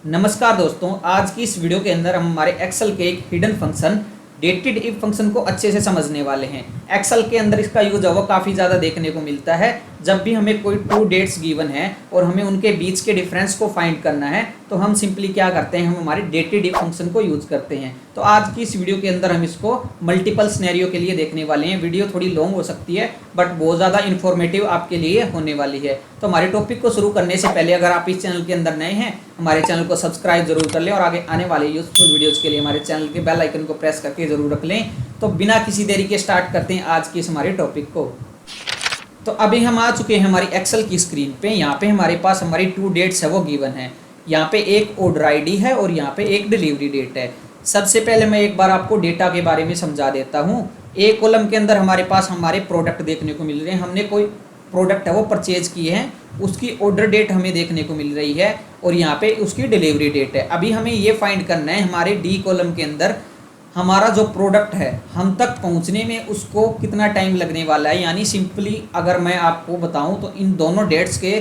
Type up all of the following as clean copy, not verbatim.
नमस्कार दोस्तों, आज की इस वीडियो के अंदर हम हमारे एक्सेल के एक hidden function dated if function को अच्छे से समझने वाले हैं। एक्सेल के अंदर इसका यूज है वो काफ़ी ज़्यादा देखने को मिलता है। जब भी हमें कोई टू डेट्स गिवन है और हमें उनके बीच के डिफरेंस को फाइंड करना है तो हम सिंपली क्या करते हैं, हम हमारे डेटेड इफ फंक्शन को यूज करते हैं। तो आज की इस वीडियो के अंदर हम इसको मल्टीपल सिनेरियो के लिए देखने वाले हैं। वीडियो थोड़ी लॉन्ग हो सकती है बट बहुत ज़्यादा इन्फॉर्मेटिव आपके लिए होने वाली है। तो हमारे टॉपिक को शुरू करने से पहले अगर आप इस चैनल के अंदर नए हैं, हमारे चैनल को सब्सक्राइब जरूर कर लें और आगे आने वाले यूजफुल वीडियोज़ के लिए हमारे चैनल के बेल आइकन को प्रेस करके जरूर रख लें। तो बिना किसी देरी के स्टार्ट करते हैं आज के इस हमारे टॉपिक को। तो अभी हम आ चुके हैं हमारी एक्सेल की स्क्रीन पे। यहाँ पे हमारे पास हमारी टू डेट्स है वो गिवन है। यहाँ पे एक ऑर्डर आईडी है और यहाँ पे एक डिलीवरी डेट है। सबसे पहले मैं एक बार आपको डेटा के बारे में समझा देता हूँ। एक कॉलम के अंदर हमारे पास हमारे प्रोडक्ट देखने को मिल रहे हैं। हमने कोई प्रोडक्ट है वो परचेज किए हैं, उसकी ऑर्डर डेट हमें देखने को मिल रही है और यहाँ पे उसकी डिलीवरी डेट है। अभी हमें ये फाइंड करना है हमारे डी कॉलम के अंदर हमारा जो प्रोडक्ट है हम तक पहुंचने में उसको कितना टाइम लगने वाला है। यानी सिंपली अगर मैं आपको बताऊं तो इन दोनों डेट्स के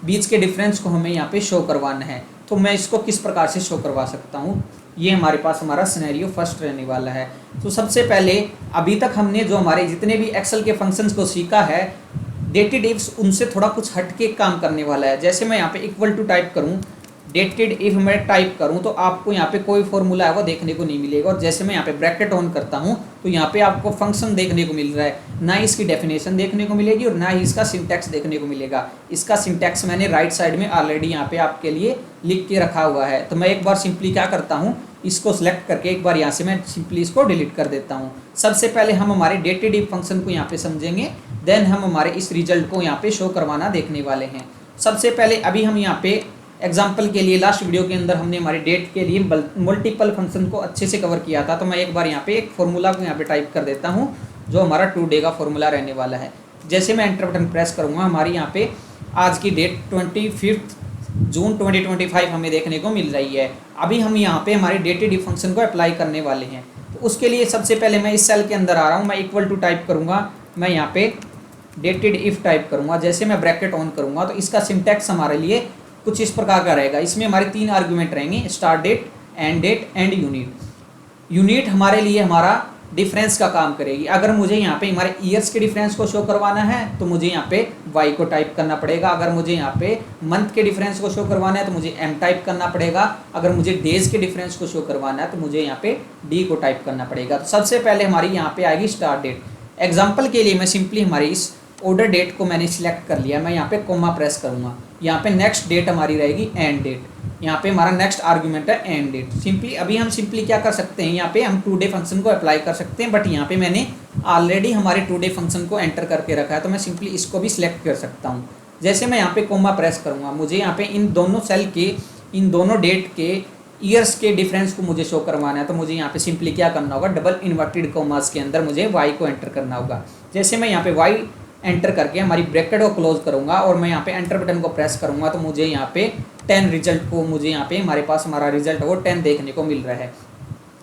बीच के डिफरेंस को हमें यहाँ पे शो करवाना है। तो मैं इसको किस प्रकार से शो करवा सकता हूँ, ये हमारे पास हमारा सिनेरियो फर्स्ट रहने वाला है। तो सबसे पहले अभी तक हमने जो हमारे जितने भी एक्सेल के फंक्शंस को सीखा है, डेटेड इफ्स उनसे थोड़ा कुछ हटके काम करने वाला है। जैसे मैं यहाँ पे इक्वल टू टाइप करूँ, डेटेड इफ मैं टाइप करूं तो आपको यहाँ पे कोई फॉर्मूला है वो देखने को नहीं मिलेगा। और जैसे मैं यहाँ पे ब्रैकेट ऑन करता हूं तो यहाँ पे आपको फंक्शन देखने को मिल रहा है, ना इसकी डेफिनेशन देखने को मिलेगी और ना ही इसका सिंटैक्स देखने को मिलेगा। इसका सिंटैक्स मैंने राइट साइड में ऑलरेडी यहाँ पे आपके लिए लिख के रखा हुआ है। तो मैं एक बार सिंपली क्या करता हूँ, इसको सिलेक्ट करके एक बार यहाँ से मैं सिंपली इसको डिलीट कर देता हूँ। सबसे पहले हम हमारे डेटेड इफ फंक्शन को यहाँ पे समझेंगे, देन हम हमारे इस रिजल्ट को यहाँ पे शो करवाना देखने वाले हैं। सबसे पहले अभी हम यहाँ पे एग्जाम्पल के लिए लास्ट वीडियो के अंदर हमने हमारी डेट के लिए मल्टीपल फंक्शन को अच्छे से कवर किया था। तो मैं एक बार यहाँ पे एक फॉर्मूला को यहाँ पे टाइप कर देता हूँ जो हमारा टू डे का फॉर्मूला रहने वाला है। जैसे मैं एंटर बटन प्रेस करूँगा, हमारी यहाँ पे आज की डेट 25 जून 2025 हमें देखने को मिल रही है। अभी हम यहाँ पे हमारे डेटेड इफ फंक्शन को अप्लाई करने वाले हैं। तो उसके लिए सबसे पहले मैं इस सेल के अंदर आ रहा हूँ, मैं इक्वल टू टाइप करूँगा, मैं यहाँ पे डेटेड इफ टाइप करूँगा। जैसे मैं ब्रैकेट ऑन करूँगा तो इसका सिंटैक्स हमारे लिए कुछ इस प्रकार का रहेगा। इसमें हमारे तीन आर्गुमेंट रहेंगे, start date, end date and unit. Unit हमारे लिए हमारा डिफरेंस का काम करेगी। अगर मुझे यहाँ पे हमारे ईयर्स के डिफरेंस को शो करवाना है तो मुझे यहाँ पे वाई को टाइप करना पड़ेगा। अगर मुझे यहाँ पे मंथ के डिफरेंस को शो करवाना है तो मुझे एम टाइप करना पड़ेगा। अगर मुझे डेज के डिफरेंस को शो करवाना है तो मुझे यहाँ पे डी को टाइप करना पड़ेगा। तो सबसे पहले हमारी यहाँ पे आएगी स्टार्ट डेट। एग्जाम्पल के लिए मैं सिंपली हमारी इस ऑर्डर डेट को मैंने सिलेक्ट कर लिया, मैं यहाँ पे कोमा प्रेस करूँगा। यहाँ पे नेक्स्ट डेट हमारी रहेगी एंड डेट, यहाँ पे हमारा नेक्स्ट आर्गुमेंट है एंड डेट। सिंपली अभी हम सिंपली क्या कर सकते हैं, यहाँ पे हम टू डे फंक्शन को अप्लाई कर सकते हैं, बट यहाँ पे मैंने ऑलरेडी हमारे टू डे फंक्शन को एंटर करके रखा है तो मैं सिंपली इसको भी सिलेक्ट कर सकता हूँ। जैसे मैं यहाँ पे कोमा प्रेस करूँगा, मुझे यहाँ पे इन दोनों सेल के इन दोनों डेट के ईयर्स के डिफरेंस को मुझे शो करवाना है। तो मुझे यहाँ पे सिंपली क्या करना होगा, डबल इन्वर्टेड कोमास के अंदर मुझे वाई को एंटर करना होगा। जैसे मैं यहाँ पे वाई एंटर करके हमारी ब्रैकेट को क्लोज करूंगा और मैं यहाँ पे एंटर बटन को प्रेस करूंगा तो मुझे यहाँ पे 10 रिजल्ट को मुझे यहाँ पे हमारे पास हमारा रिजल्ट वो 10 देखने को मिल रहा है।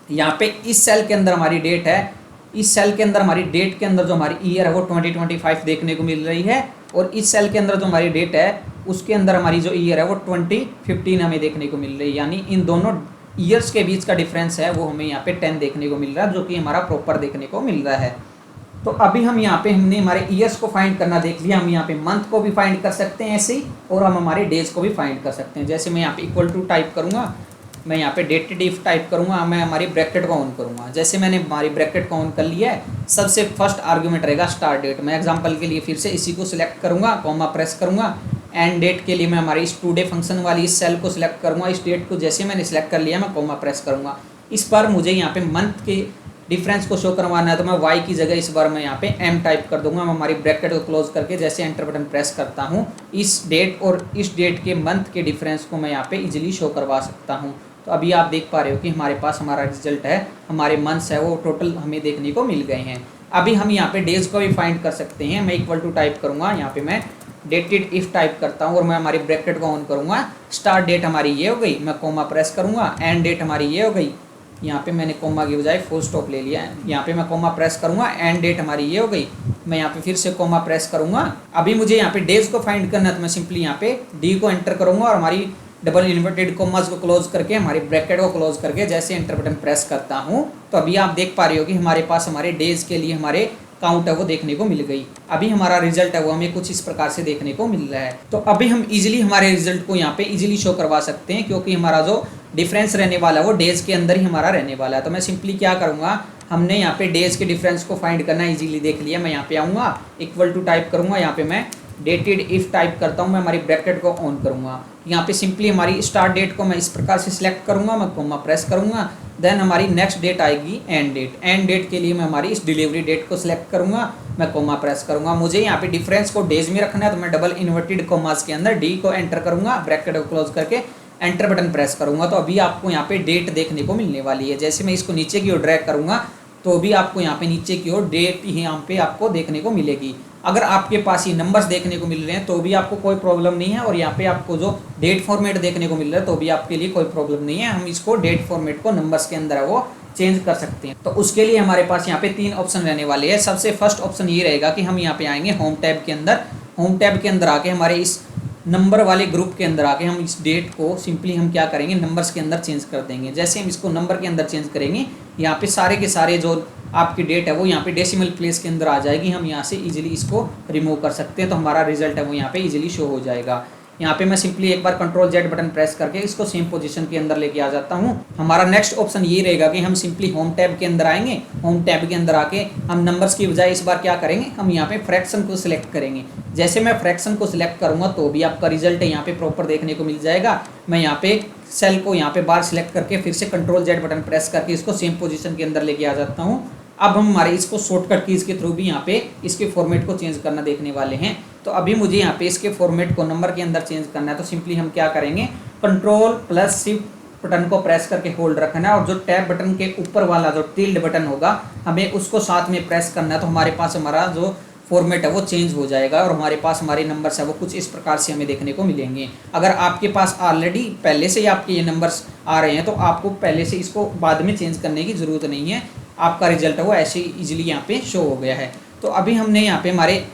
यहाँ पे इस सेल के अंदर हमारी डेट है, इस सेल के अंदर हमारी डेट के अंदर जो हमारी ईयर है वो 2025 देखने को मिल रही है और इस सेल के अंदर जो हमारी डेट है उसके अंदर हमारी जो ईयर है वो 2015 हमें देखने को मिल रही है। यानी इन दोनों ईयर्स के बीच का डिफरेंस है वो हमें यहाँ पे 10 देखने को मिल रहा है, जो कि हमारा प्रॉपर देखने को मिल रहा है। तो अभी हम यहाँ पे हमने हमारे ईयर्स को फाइंड करना देख लिया। हम यहाँ पे मंथ को भी फाइंड कर सकते हैं ऐसे ही, और हम हमारे डेज को भी फाइंड कर सकते हैं। जैसे मैं यहाँ पे इक्वल टू टाइप करूँगा, मैं यहाँ पे डेटेड इफ टाइप करूँगा, मैं हमारी ब्रैकेट को ऑन करूँगा। जैसे मैंने हमारी ब्रैकेट को ऑन कर लिया है, सबसे फर्स्ट आर्गुमेंट रहेगा स्टार्ट डेट। मैं एग्जाम्पल के लिए फिर से इसी को सिलेक्ट करूँगा, कॉमा प्रेस करूँगा। एंड डेट के लिए मैं हमारी इस टू डे फंक्शन वाली इस सेल को सिलेक्ट करूँगा। इस डेट को जैसे मैंने सिलेक्ट कर लिया, मैं कॉमा प्रेस करूँगा। इस पर मुझे यहाँ पे मंथ के डिफरेंस को शो करवाना है तो मैं y की जगह इस बार मैं यहाँ पे m टाइप कर दूंगा। मैं हमारी ब्रैकेट को क्लोज करके जैसे एंटर बटन प्रेस करता हूँ, इस डेट और इस डेट के मंथ के डिफरेंस को मैं यहाँ पे इजीली शो करवा सकता हूँ। तो अभी आप देख पा रहे हो कि हमारे पास हमारा रिजल्ट है, हमारे मंथ्स है वो टोटल हमें देखने को मिल गए हैं। अभी हम यहाँ पे डेज को भी फाइंड कर सकते हैं। मैं इक्वल टू टाइप करूँगा, यहाँ पे मैं डेटेड इफ टाइप करता हूँ और मैं हमारी ब्रैकेट को ऑन करूँगा। स्टार्ट डेट हमारी ये हो गई, मैं कोमा प्रेस करूँगा। एंड डेट हमारी ये हो गई, यहाँ पे मैंने कोमा की बजाय फुल स्टॉप ले लिया है। यहाँ पे मैं कोमा प्रेस करूँगा, एंड डेट हमारी ये हो गई। मैं यहाँ पे फिर से कोमा प्रेस करूँगा। अभी मुझे यहाँ पे डेज को फाइंड करना है तो मैं सिंपली यहाँ पे डी को एंटर करूँगा और हमारी डबल इन्वर्टेड कॉमास को क्लोज करके, हमारे ब्रैकेट को क्लोज करके जैसे एंटर बटन प्रेस करता हूँ तो अभी आप देख पा रहे हो कि हमारे पास हमारे डेज के लिए हमारे काउंट है वो देखने को मिल गई। अभी हमारा रिजल्ट है वो हमें कुछ इस प्रकार से देखने को मिल रहा है। तो अभी हम इजीली हमारे रिजल्ट को यहाँ पे इजीली शो करवा सकते हैं, क्योंकि हमारा जो डिफरेंस रहने वाला है वो डेज के अंदर ही हमारा रहने वाला है। तो मैं सिंपली क्या करूँगा, हमने यहाँ पे डेज के डिफरेंस को फाइंड करना इजीली देख लिया। मैं यहाँ पे आऊँगा, इक्वल टू टाइप करूँगा, यहाँ पे मैं डेटेड इफ टाइप करता हूँ, मैं हमारी ब्रैकेट को ऑन करूँगा। यहाँ पे सिंपली हमारी स्टार्ट डेट को मैं इस प्रकार से सिलेक्ट करूँगा, मैं कॉमा प्रेस करूँगा, देन हमारी नेक्स्ट डेट आएगी एंड डेट। एंड डेट के लिए मैं हमारी इस डिलीवरी डेट को सिलेक्ट करूँगा, मैं कॉमा प्रेस करूँगा। मुझे यहाँ पे डिफरेंस को डेज में रखना है तो मैं डबल इन्वर्टेड कॉमास के अंदर डी को एंटर करूँगा, ब्रैकेट को क्लोज करके एंटर बटन प्रेस करूँगा। तो अभी आपको यहाँ पे डेट देखने को मिलने वाली है। जैसे मैं इसको नीचे की ओर ड्रैग करूँगा तो भी आपको यहाँ पे नीचे की ओर डेट ही यहाँ पे आपको देखने को मिलेगी। अगर आपके पास ये नंबर्स देखने को मिल रहे हैं तो भी आपको कोई प्रॉब्लम नहीं है, और यहाँ पे आपको जो डेट फॉर्मेट देखने को मिल रहा है तो भी आपके लिए कोई प्रॉब्लम नहीं है। हम इसको डेट फॉर्मेट को नंबर्स के अंदर है वो चेंज कर सकते हैं। तो उसके लिए हमारे पास यहाँ पे 3 ऑप्शन रहने वाले हैं। सबसे फर्स्ट ऑप्शन ये रहेगा कि हम यहाँ पे आएंगे होम टैब के अंदर। होम टैब के अंदर आके हमारे इस नंबर वाले ग्रुप के अंदर आके हम इस डेट को सिंपली हम क्या करेंगे, नंबर्स के अंदर चेंज कर देंगे। जैसे हम इसको नंबर के अंदर चेंज करेंगे, यहाँ पे सारे के सारे जो आपकी डेट है वो यहाँ पे डेसिमल प्लेस के अंदर आ जाएगी। हम यहाँ से इजीली इसको रिमूव कर सकते हैं, तो हमारा रिजल्ट है वो यहाँ पे इजीली शो हो जाएगा। यहाँ पे मैं सिंपली एक बार कंट्रोल जेड बटन प्रेस करके इसको सेम पोजीशन के अंदर लेके आ जाता हूँ। हमारा नेक्स्ट ऑप्शन ये रहेगा कि हम सिंपली होम टैब के अंदर आएंगे। होम टैब के अंदर आके हम नंबर्स की बजाय इस बार क्या करेंगे, हम यहाँ पे फ्रैक्शन को सिलेक्ट करेंगे। जैसे मैं फ्रैक्शन को सिलेक्ट करूँगा तो भी आपका रिजल्ट यहाँ पे प्रॉपर देखने को मिल जाएगा। मैं यहाँ पे सेल को यहाँ पे बार सिलेक्ट करके फिर से कंट्रोल जेड बटन प्रेस करके इसको सेम पोजीशन के अंदर लेके आ जाता हूँ। अब हम हमारे इसको शॉर्टकट कीज के थ्रू भी यहाँ पे इसके फॉर्मेट को चेंज करना देखने वाले हैं। तो अभी मुझे यहाँ पे इसके फॉर्मेट को नंबर के अंदर चेंज करना है, तो सिंपली हम क्या करेंगे, कंट्रोल प्लस शिफ्ट बटन को प्रेस करके होल्ड रखना है, और जो टैब बटन के ऊपर वाला जो टिल्ड बटन होगा हमें उसको साथ में प्रेस करना है। तो हमारे पास हमारा जो फॉर्मेट है वो चेंज हो जाएगा, और हमारे पास हमारे नंबर्स है वो कुछ इस प्रकार से हमें देखने को मिलेंगे। अगर आपके पास ऑलरेडी पहले से ही आपके ये नंबर्स आ रहे हैं तो आपको पहले से इसको बाद में चेंज करने की ज़रूरत नहीं है। आपका रिजल्ट है वो ऐसे ही ईजिली यहाँ पे शो हो गया है। तो अभी हमने यहाँ पे हमारे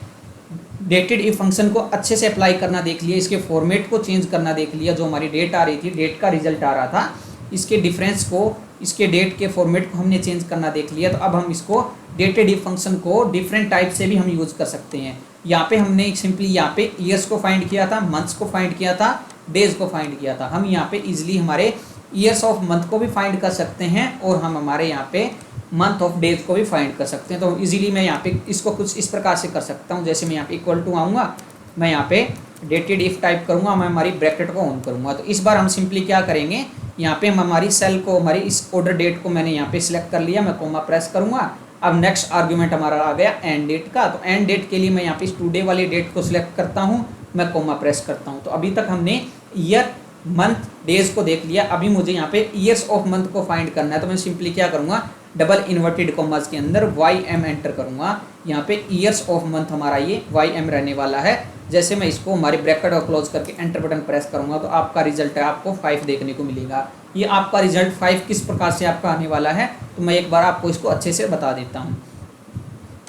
डेटेड इफ फंक्शन को अच्छे से अप्लाई करना देख लिया, इसके फॉर्मेट को चेंज करना देख लिया। जो हमारी डेट आ रही थी, डेट का रिजल्ट आ रहा था, इसके डिफरेंस को, इसके डेट के फॉर्मेट को हमने चेंज करना देख लिया। तो अब हम इसको डेटेड इफ फंक्शन को डिफरेंट टाइप से भी हम यूज़ कर सकते हैं। यहाँ पे हमने सिंपली यहाँ पे ईयर्स को फाइंड किया था, मंथ्स को फाइंड किया था, डेज को फाइंड किया था। हम यहाँ पे इजीली हमारे ईयर्स ऑफ मंथ को भी फाइंड कर सकते हैं, और हम हमारे यहाँ पे मंथ ऑफ डेज को भी फाइंड कर सकते हैं। तो इजीली मैं यहाँ पे इसको कुछ इस प्रकार से कर सकता हूँ। जैसे मैं यहाँ पे इक्वल टू आऊँगा, मैं यहाँ पे डेटेड इफ टाइप करूँगा, मैं हमारी ब्रैकेट को ऑन करूँगा। तो इस बार हम सिंपली क्या करेंगे, यहाँ पे हम हमारी सेल को, हमारी इस ऑर्डर डेट को मैंने यहाँ पे सिलेक्ट कर लिया, मैं कॉमा प्रेस करूँगा। अब नेक्स्ट आर्ग्यूमेंट हमारा आ गया एंड डेट का। तो एंड डेट के लिए मैं यहाँ पे इस टुडे वाली डेट को सिलेक्ट करता हूँ, मैं कॉमा प्रेस करता हूँ। तो अभी तक हमने ईयर, मंथ, डेज को देख लिया। अभी मुझे यहाँ पे ईयर्स ऑफ मंथ को फाइंड करना है, तो मैं सिंपली क्या करूँगा, डबल इन्वर्टेड कॉमास के अंदर YM एंटर करूँगा। यहाँ पे ईयर्स ऑफ मंथ हमारा ये YM रहने वाला है। जैसे मैं इसको हमारी ब्रैकेट को क्लोज करके एंटर बटन प्रेस करूँगा तो आपका रिजल्ट है आपको 5 देखने को मिलेगा। ये आपका रिजल्ट 5 किस प्रकार से आपका आने वाला है, तो मैं एक बार आपको इसको अच्छे से बता देता हूँ।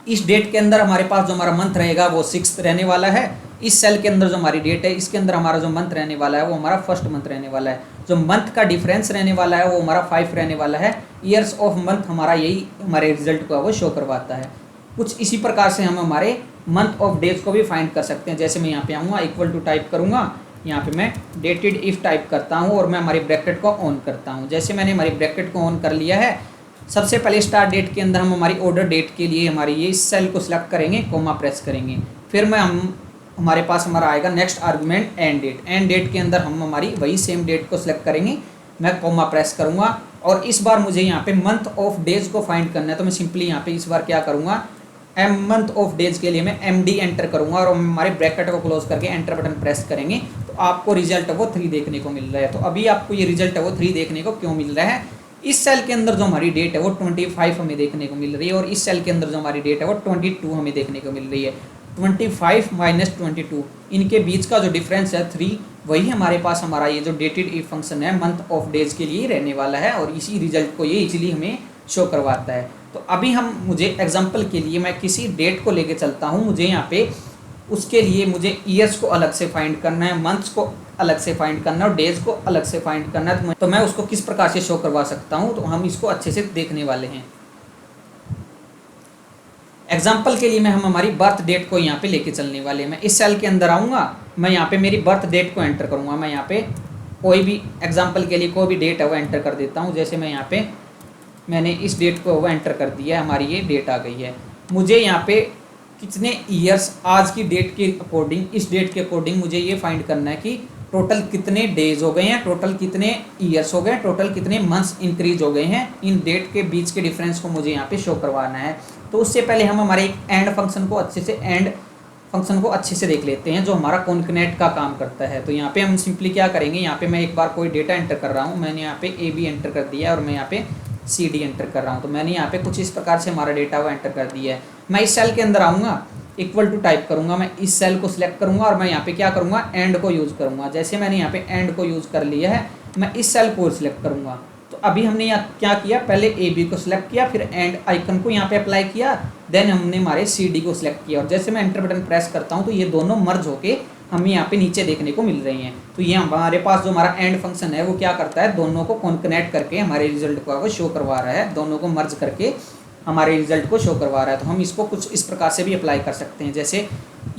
इस डेट के अंदर हमारे पास जो हमारा मंथ रहेगा वो 6 रहने वाला है। इस सेल के अंदर जो हमारी डेट है, इसके अंदर हमारा जो मंथ रहने वाला है वो हमारा फर्स्ट मंथ रहने वाला है। जो मंथ का डिफरेंस रहने वाला है वो हमारा 5 रहने वाला है। ईयर्स ऑफ मंथ हमारा यही हमारे रिजल्ट को वो शो करवाता है। कुछ इसी प्रकार से हम हमारे मंथ ऑफ डेज को भी फाइंड कर सकते हैं। जैसे मैं यहाँ पे आऊँगा, इक्वल टू टाइप करूँगा, यहाँ पे मैं डेटेड इफ टाइप करता हूँ और मैं हमारी ब्रैकेट को ऑन करता हूँ। जैसे मैंने हमारी ब्रैकेट को ऑन कर लिया है, सबसे पहले स्टार्ट डेट के अंदर हम हमारी ऑर्डर डेट के लिए हमारी ये इस सेल को सिलेक्ट करेंगे, कॉमा प्रेस करेंगे। फिर मैं हमारे पास हमारा आएगा next argument end date. End date के अंदर हम हमारी वही सेम डेट को सिलेक्ट करेंगे, मैं कॉमा प्रेस करूँगा। और इस बार मुझे यहाँ पे मंथ ऑफ डेज को फाइंड करना है, तो मैं सिंपली यहाँ पे इस बार क्या करूँगा, मंथ ऑफ डेज के लिए मैं MD एंटर करूँगा और हमारे ब्रैकेट को क्लोज करके एंटर बटन प्रेस करेंगे तो आपको रिजल्ट वो 3 देखने को मिल रहा है। तो अभी आपको ये रिजल्ट है वो 3 देखने को क्यों मिल रहा है, इस सेल के अंदर जो हमारी डेट है वो 25 हमें देखने को मिल रही है, और इस सेल के अंदर जो हमारी डेट है वो 22 हमें देखने को मिल रही है। 25 माइनस 22, इनके बीच का जो डिफरेंस है 3, वही हमारे पास हमारा ये जो डेटेड इफ फंक्शन है मंथ ऑफ डेज के लिए रहने वाला है, और इसी रिजल्ट को ये इजीली हमें शो करवाता है। तो अभी मुझे एग्जांपल के लिए मैं किसी डेट को लेके चलता हूँ। मुझे यहाँ पे उसके लिए मुझे ईयर्स को अलग से फाइंड करना है, मंथ्स को अलग से फाइंड करना है और डेज को अलग से फाइंड करना है। तो मैं उसको किस प्रकार से शो करवा सकता हूँ, तो हम इसको अच्छे से देखने वाले हैं। एग्जाम्पल के लिए मैं हम हमारी बर्थ डेट को यहाँ पे लेके चलने वाले हैं। मैं इस सेल के अंदर आऊँगा, मैं यहाँ पे मेरी बर्थ डेट को एंटर करूँगा। मैं यहाँ पे कोई भी एग्जाम्पल के लिए कोई भी डेट है वो एंटर कर देता हूँ। जैसे मैं यहाँ पे मैंने इस डेट को वो एंटर कर दिया है, हमारी ये डेट आ गई है। मुझे यहाँ पे कितने ईयर्स आज की डेट के अकॉर्डिंग, इस डेट के अकॉर्डिंग मुझे ये फाइंड करना है कि टोटल कितने डेज हो गए हैं, टोटल कितने ईयर्स हो गए, टोटल कितने मंथ्स इंक्रीज हो गए हैं। इन डेट के बीच के डिफरेंस को मुझे यहाँ पे शो करवाना है। तो उससे पहले हम हमारे एक एंड फंक्शन को अच्छे से देख लेते हैं, जो हमारा कॉन्कनेट का काम करता है। तो यहाँ पे हम सिंपली क्या करेंगे, यहाँ पे मैं एक बार कोई डेटा एंटर कर रहा हूँ। मैंने यहाँ पे AB एंटर कर दिया है और मैं यहाँ पे CD एंटर कर रहा हूँ। तो मैंने यहाँ पे कुछ इस प्रकार से हमारा डेटा वो एंटर कर दिया है। मैं इस सेल के अंदर आऊँगा, इक्वल टू टाइप करूँगा, मैं इस सेल को सिलेक्ट करूँगा और मैं यहाँ पे क्या करूँगा, एंड को यूज़ करूँगा। जैसे मैंने यहाँ पे एंड को यूज़ कर लिया है, मैं इस सेल को सिलेक्ट करूँगा। तो अभी हमने यहाँ क्या किया, पहले AB को सिलेक्ट किया, फिर एंड आइकन को यहाँ पे अप्लाई किया, देन हमने हमारे CD को सिलेक्ट किया और जैसे मैं एंटर बटन प्रेस करता हूँ तो ये दोनों मर्ज होके हमें यहाँ पे नीचे देखने को मिल रही हैं। तो ये हमारे पास जो हमारा एंड फंक्शन है वो क्या करता है, दोनों को कॉन्कनेक्ट करके हमारे रिजल्ट को वो शो करवा रहा है, दोनों को मर्ज करके हमारे रिजल्ट को शो करवा रहा है। तो हम इसको कुछ इस प्रकार से भी अप्लाई कर सकते हैं। जैसे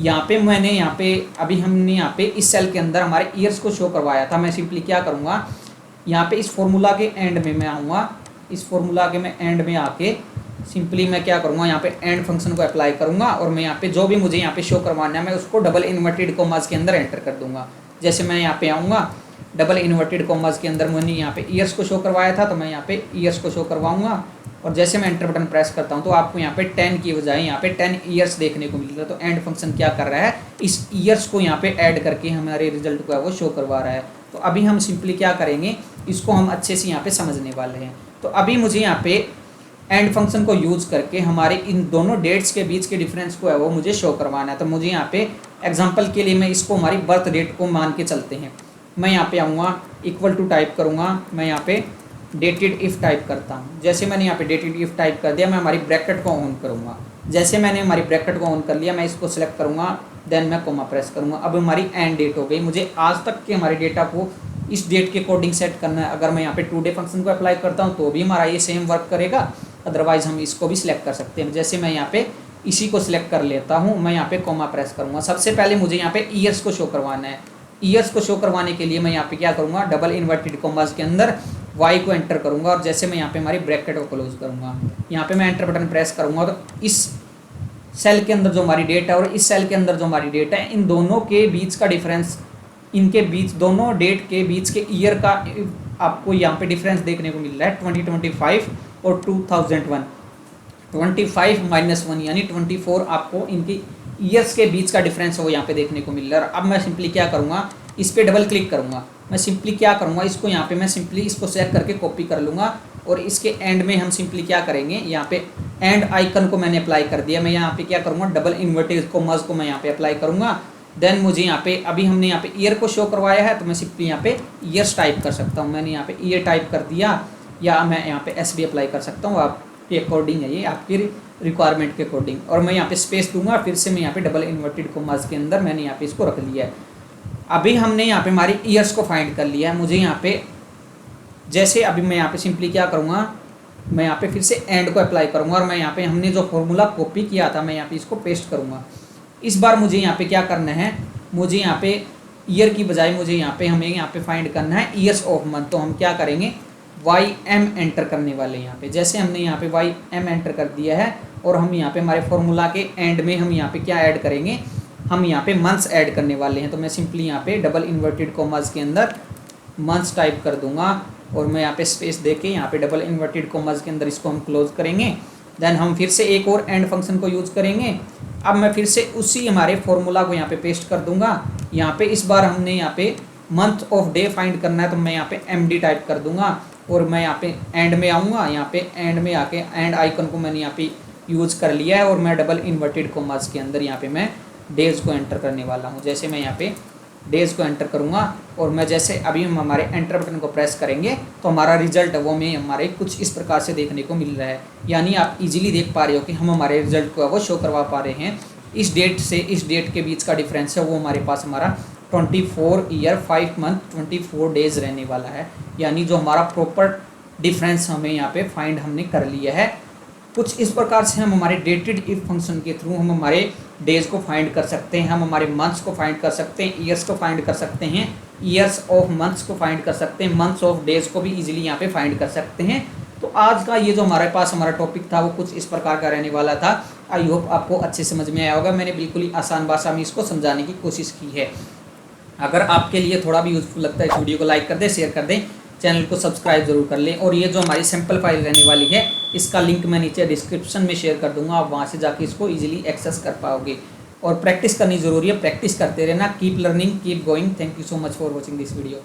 यहाँ पे अभी हमने यहाँ पे इस सेल के अंदर हमारे ईयर्स को शो करवाया था। मैं सिंपली क्या करूँगा, यहाँ पे इस फॉर्मूला के एंड में मैं आऊँगा, इस फॉर्मूला के मैं एंड में आके सिंपली मैं क्या करूँगा, यहाँ पे एंड फंक्शन को अप्लाई करूँगा और मैं यहाँ पे जो भी मुझे यहाँ पे शो करवाना है मैं उसको डबल इन्वर्टेड कॉमास के अंदर एंटर कर दूँगा। जैसे मैं यहाँ पे आऊँगा, डबल इन्वर्टेड कॉमास के अंदर मैंने यहाँ पे ईयर्स को शो करवाया था, तो मैं यहाँ पे ईयर्स को शो करवाऊँगा और जैसे मैं एंटर बटन प्रेस करता हूँ तो आपको यहाँ पे 10 की बजाय यहाँ पे 10 ईयर्स देखने को मिल रहा है। तो एंड फंक्शन क्या कर रहा है, इस ईयर्स को यहाँ पे ऐड करके हमारे रिजल्ट को है वो शो करवा रहा है। तो अभी हम सिंपली क्या करेंगे, इसको हम अच्छे से यहाँ पे समझने वाले हैं। तो अभी मुझे यहाँ पे एंड फंक्शन को यूज़ करके हमारे इन दोनों डेट्स के बीच के डिफरेंस को है वो मुझे शो करवाना है। तो मुझे यहाँ पे एग्जांपल के लिए मैं इसको हमारी बर्थ डेट को मान के चलते हैं। मैं यहाँ पे आऊँगा, इक्वल टू टाइप करूँगा, मैं यहाँ पे डेटेड इफ़ टाइप करता हूँ। जैसे मैंने यहाँ पे डेटेड इफ़ टाइप कर दिया, मैं हमारी ब्रैकेट को ऑन करूँगा। जैसे मैंने हमारी ब्रैकेट को ऑन कर लिया, मैं इसको सिलेक्ट करूँगा, देन मैं कोमा प्रेस करूँगा। अब हमारी एंड डेट हो गई। मुझे आज तक के हमारे डेटा को इस डेट के अकॉर्डिंग सेट करना है। अगर मैं यहाँ पे टुडे फंक्शन को अप्लाई करता हूँ तो भी हमारा ये सेम वर्क करेगा, अदरवाइज हम इसको भी सिलेक्ट कर सकते हैं। जैसे मैं यहाँ पे इसी को सिलेक्ट कर लेता हूँ, मैं यहाँ पे कोमा प्रेस करूँगा। सबसे पहले मुझे यहाँ पे ईयर्स को शो करवाना है। ईयर्स को शो करवाने के लिए मैं यहाँ पे क्या करूँगा, डबल इन्वर्टेड कॉमास के अंदर y को एंटर करूँगा और जैसे मैं यहाँ पे हमारी ब्रैकेट को क्लोज करूँगा, यहाँ पे मैं एंटर बटन प्रेस करूँगा तो इस सेल के अंदर जो हमारी डेट है और इस सेल के अंदर जो हमारी डेट है, इन दोनों के बीच का डिफरेंस, इनके बीच दोनों डेट के बीच के ईयर का आपको यहाँ पे डिफरेंस देखने को मिल रहा है 2025 और 2001। 25 - 1 यानी 24 आपको इनकी ईयर्स के बीच का डिफरेंस वो यहाँ पे देखने को मिल रहा है। अब मैं सिंपली क्या करूँगा, इस पर डबल क्लिक करूँगा। मैं सिंपली क्या करूँगा, इसको यहाँ पे मैं सिंपली इसको सेलेक्ट करके कॉपी कर लूँगा और इसके एंड में हम सिंपली क्या करेंगे, यहाँ पे एंड आइकन को मैंने अप्लाई कर दिया। मैं यहाँ पे क्या करूँगा, डबल इन्वर्टेड कॉमास को मैं यहाँ पे अप्लाई करूँगा। देन मुझे यहाँ पे अभी हमने यहाँ पे ईयर को शो करवाया है तो मैं सिंपली यहाँ पे ईयर्स टाइप कर सकता हूँ। मैंने यहाँ पे ईयर टाइप कर दिया या मैं यहाँ पे एस भी अप्लाई कर सकता हूँ, आपके अकॉर्डिंग है ये, आपकी रिक्वायरमेंट के अकॉर्डिंग। और मैं यहाँ पे स्पेस दूंगा, फिर से मैं यहाँ पे डबल इन्वर्टेड कॉमास के अंदर मैंने यहाँ पे इसको रख लिया है। अभी हमने यहाँ पे हमारी ईयर्स को फाइंड कर लिया है। मुझे यहाँ पे जैसे अभी मैं यहाँ पे सिंपली क्या करूँगा, मैं यहाँ पे फिर से एंड को अप्लाई करूँगा और मैं यहाँ पे हमने जो फॉर्मूला कॉपी किया था मैं यहाँ पे इसको पेस्ट करूँगा। इस बार मुझे यहाँ पे क्या करना है, मुझे यहाँ पे ईयर की बजाय मुझे यहाँ पे हमें यहाँ पे फाइंड करना है ईयर्स ऑफ मंथ। तो हम क्या करेंगे, YM एंटर करने वाले हैं यहाँ पे। जैसे हमने यहाँ पे YM एंटर कर दिया है और हम यहाँ पे हमारे फॉर्मूला के एंड में हम यहाँ पे क्या ऐड करेंगे, हम यहाँ पे मंथ्स ऐड करने वाले हैं। तो मैं सिंपली यहाँ पे डबल इन्वर्टेड कॉमास के अंदर मंथ्स टाइप कर दूंगा और मैं यहाँ पे स्पेस देके यहाँ पे डबल इन्वर्टेड कॉमास के अंदर इसको हम क्लोज करेंगे। देन हम फिर से एक और एंड फंक्शन को यूज़ करेंगे। अब मैं फिर से उसी हमारे फॉर्मूला को यहाँ पे पेस्ट कर दूंगा। यहाँ पे इस बार हमने यहाँ पे मंथ ऑफ डे फाइंड करना है तो मैं यहाँ पे MD टाइप कर दूंगा और मैं यहाँ पे एंड में आऊँगा। यहाँ पे एंड में आके एंड आइकन को मैंने यहाँ पे यूज़ कर लिया है और मैं डबल इन्वर्टेड कॉमास के अंदर यहाँ पे मैं डेज को एंटर करने वाला हूँ। जैसे मैं यहाँ पे डेज को एंटर करूँगा और मैं जैसे अभी हम हमारे एंटर बटन को प्रेस करेंगे तो हमारा रिजल्ट वो में हमारे कुछ इस प्रकार से देखने को मिल रहा है। यानी आप इजीली देख पा रहे हो कि हम हमारे रिजल्ट को वो शो करवा पा रहे हैं इस डेट से इस डेट के बीच का डिफरेंस है वो हमारे पास हमारा 24 ईयर 5 मंथ 24 डेज रहने वाला है। यानी जो हमारा प्रॉपर डिफरेंस हमें यहाँ पे फाइंड हमने कर लिया है। कुछ इस प्रकार से हम हमारे डेटेड इफ फंक्शन के थ्रू हम हमारे डेज को फाइंड कर सकते हैं, हम हमारे मंथ्स को फाइंड कर सकते हैं, ईयर्स को फाइंड कर सकते हैं, ईयर्स ऑफ मंथ्स को फाइंड कर सकते हैं, मंथ्स ऑफ डेज को भी इजीली यहाँ पे फाइंड कर सकते हैं। तो आज का ये जो हमारे पास हमारा टॉपिक था वो कुछ इस प्रकार का रहने वाला था। आई होप आपको अच्छे समझ में आया होगा। मैंने बिल्कुल ही आसान भाषा में इसको समझाने की कोशिश की है। अगर आपके लिए थोड़ा भी यूजफुल लगता है इस वीडियो को लाइक कर दें, शेयर कर दें, चैनल को सब्सक्राइब जरूर कर लें। और ये जो हमारी सैम्पल फाइल रहने वाली है इसका लिंक मैं नीचे डिस्क्रिप्शन में शेयर कर दूंगा, आप वहाँ से जाके इसको इजीली एक्सेस कर पाओगे। और प्रैक्टिस करनी ज़रूरी है, प्रैक्टिस करते रहना। Keep learning, keep going. Thank you so much for watching this video.